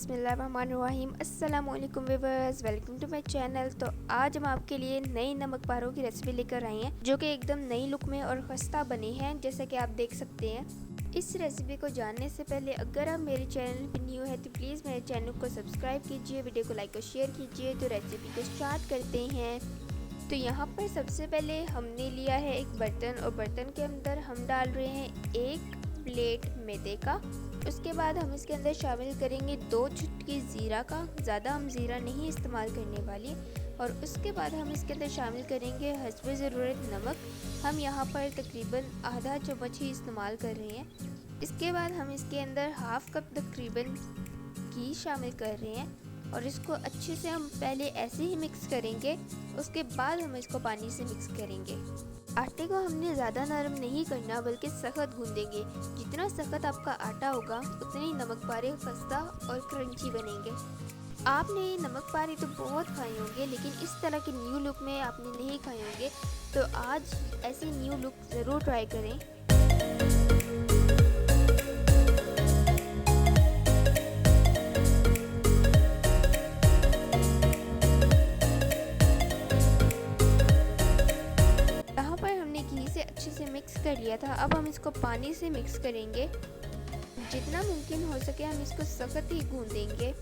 बिस्मिल्लाहिर्रहमानिर्रहीम। अस्सलाम वालेकुम viewers, welcome to my channel. तो आज हम आपके लिए नई नमक पारों की रेसिपी लेकर आए हैं जो कि एकदम नई लुक में और खस्ता बनी है, जैसा कि आप देख सकते हैं। इस रेसिपी को जानने से पहले अगर आप मेरे चैनल पर न्यू है तो प्लीज़ मेरे चैनल को सब्सक्राइब कीजिए, वीडियो को लाइक और शेयर कीजिए। तो रेसिपी को स्टार्ट करते हैं। तो यहाँ पर सबसे पहले हमने लिया है एक बर्तन और बर्तन के अंदर हम डाल रहे हैं 1 प्लेट मैदे का। उसके बाद हम इसके अंदर शामिल करेंगे 2 चुटकी ज़ीरा का, ज़्यादा हम ज़ीरा नहीं इस्तेमाल करने वाले। और उसके बाद हम इसके अंदर शामिल करेंगे हस्बे ज़रूरत नमक। हम यहाँ पर तकरीबन आधा चम्मच ही इस्तेमाल कर रहे हैं। इसके बाद हम इसके अंदर हाफ़ कप तकरीबन घी शामिल कर रहे हैं और इसको अच्छे से हम पहले ऐसे ही मिक्स करेंगे, उसके बाद हम इसको पानी से मिक्स करेंगे। आटे को हमने ज़्यादा नरम नहीं करना बल्कि सख्त गूंदेंगे। जितना सख्त आपका आटा होगा उतने ही नमक पारे खस्ता और क्रंची बनेंगे। आपने नमक पारे तो बहुत खाए होंगे, लेकिन इस तरह के न्यू लुक में आपने नहीं खाए होंगे, तो आज ऐसी न्यू लुक ज़रूर ट्राई करें। अच्छे से मिक्स कर लिया था। अब हम इसको पानी से मिक्स करेंगे। जितना मुमकिन हो सके हम इसको सख्त ही गूंदेंगे।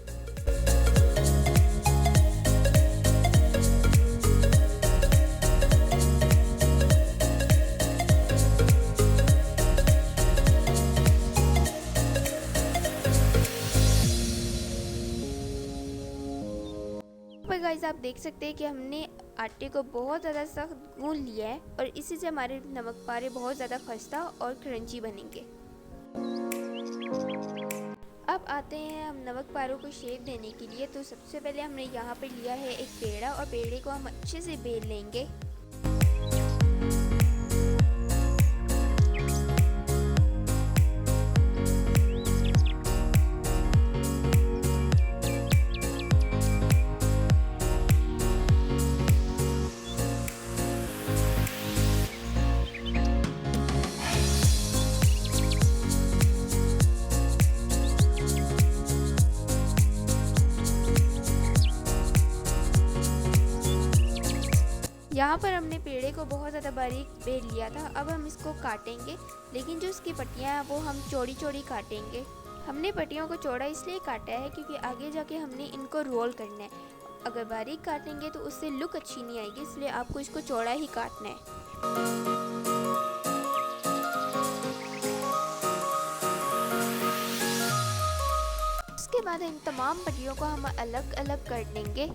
गाइस आप देख सकते हैं कि हमने आटे को बहुत ज़्यादा सख्त गूंद लिया है और इसी से हमारे नमक पारे बहुत ज़्यादा खस्ता और क्रंची बनेंगे। अब आते हैं हम नमक पारों को शेप देने के लिए। तो सबसे पहले हमने यहाँ पर लिया है एक पेड़ा और पेड़े को हम अच्छे से बेल लेंगे। यहाँ पर हमने पेड़े को बहुत ज़्यादा बारीक बेल लिया था। अब हम इसको काटेंगे, लेकिन जो इसकी पट्टियाँ हैं वो हम चौड़ी चौड़ी काटेंगे। हमने पट्टियों को चौड़ा इसलिए काटा है क्योंकि आगे जाके हमने इनको रोल करना है। अगर बारीक काटेंगे तो उससे लुक अच्छी नहीं आएगी, इसलिए आपको इसको चौड़ा ही काटना है। उसके बाद इन तमाम पट्टियों को हम अलग अलग कर लेंगे।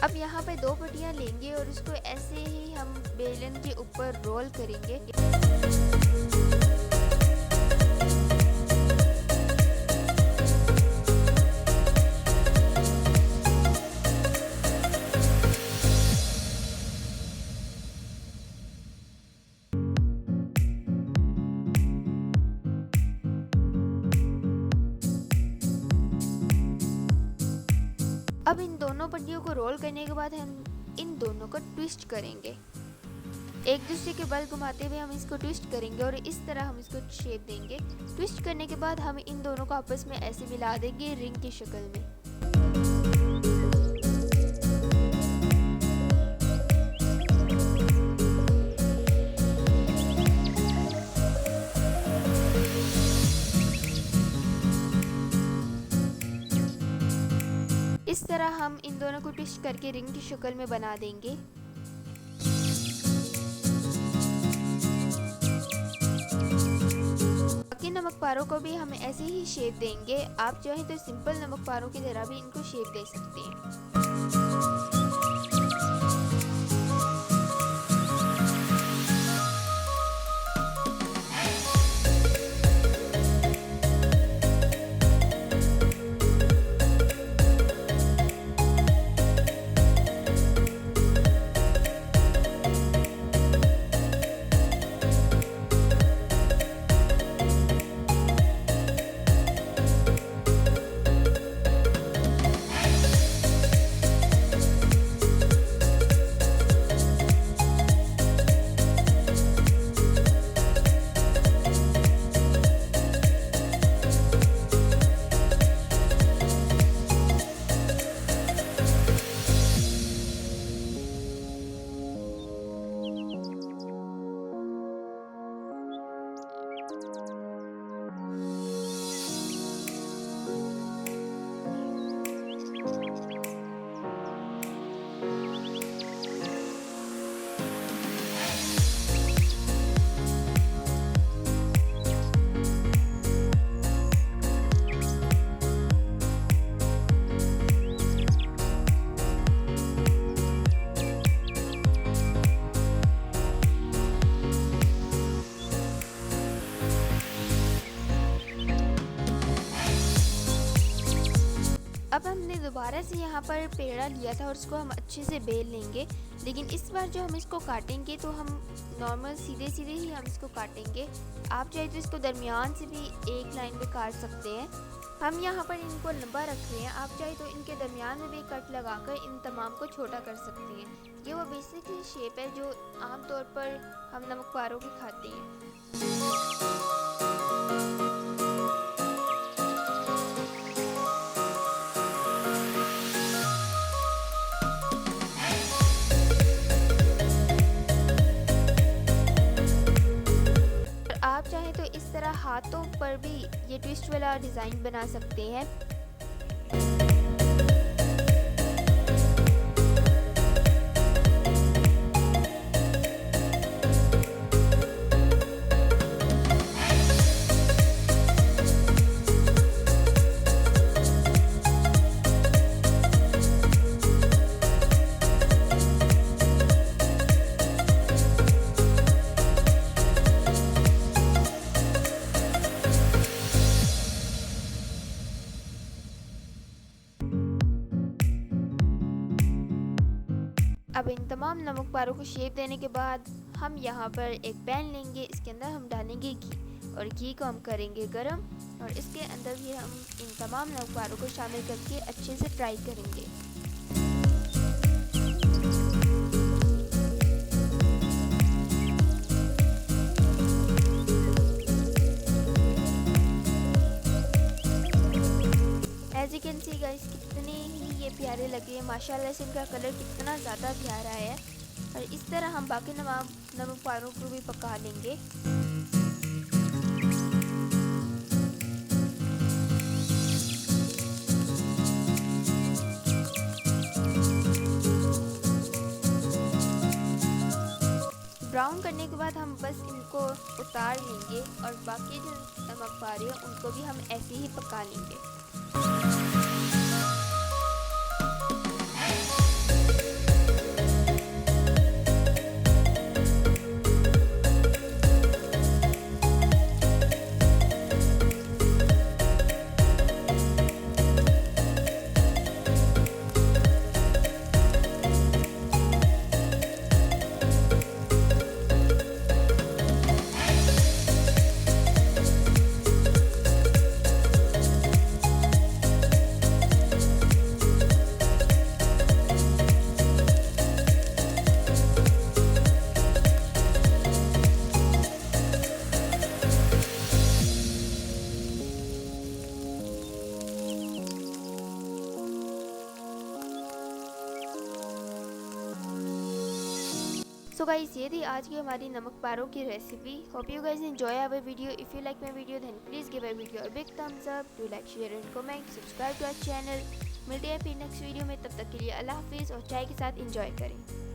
अब यहाँ पे 2 पट्टियाँ लेंगे और उसको ऐसे ही हम बेलन के ऊपर रोल करेंगे। अब इन दोनों पट्टियों को रोल करने के बाद हम इन दोनों को ट्विस्ट करेंगे। एक दूसरे के बल घुमाते हुए हम इसको ट्विस्ट करेंगे और इस तरह हम इसको शेप देंगे। ट्विस्ट करने के बाद हम इन दोनों को आपस में ऐसे मिला देंगे रिंग की शक्ल में। इस तरह हम इन दोनों को ट्विस्ट करके रिंग की शक्ल में बना देंगे। बाकी नमक पारों को भी हम ऐसे ही शेप देंगे। आप चाहें तो सिंपल नमक पारों की तरह भी इनको शेप दे सकते हैं। अब हमने दोबारा से यहाँ पर पेड़ा लिया था और उसको हम अच्छे से बेल लेंगे, लेकिन इस बार जो हम इसको काटेंगे तो हम नॉर्मल सीधे सीधे ही हम इसको काटेंगे। आप चाहे तो इसको दरमियान से भी एक लाइन में काट सकते हैं। हम यहाँ पर इनको लंबा रख रहे हैं, आप चाहे तो इनके दरमियान में भी कट लगाकर इन तमाम को छोटा कर सकते हैं। ये वो बेसिकली शेप है जो आमतौर पर हम नमक पारों की खाते हैं। आप चाहें तो इस तरह हाथों पर भी ये ट्विस्ट वाला डिज़ाइन बना सकते हैं। अब इन तमाम नमक पारों को शेप देने के बाद हम यहाँ पर एक पैन लेंगे, इसके अंदर हम डालेंगे घी और घी को हम करेंगे गरम और इसके अंदर भी हम इन तमाम नमक पारों को शामिल करके अच्छे से फ्राई करेंगे। As you can see guys, कितने ही ये प्यारे लगे, माशाल्लाह से इनका कलर कितना ज़्यादा प्यारा है। और इस तरह हम बाकी नमक पारों को भी पका लेंगे। ब्राउन करने के बाद हम बस इनको उतार लेंगे और बाकी जो नमक पारे हैं उनको भी हम ऐसे ही पका लेंगे। सो गाइस, ये थी आज की हमारी नमक पारों की रेसिपी। Hope you guys enjoy our video. If you like my video then please give our video a big thumbs up, do like share and comment, subscribe to our channel. मिलते हैं फिर नेक्स्ट वीडियो में, तब तक के लिए अल्लाह हाफिज़ और चाय के साथ एंजॉय करें।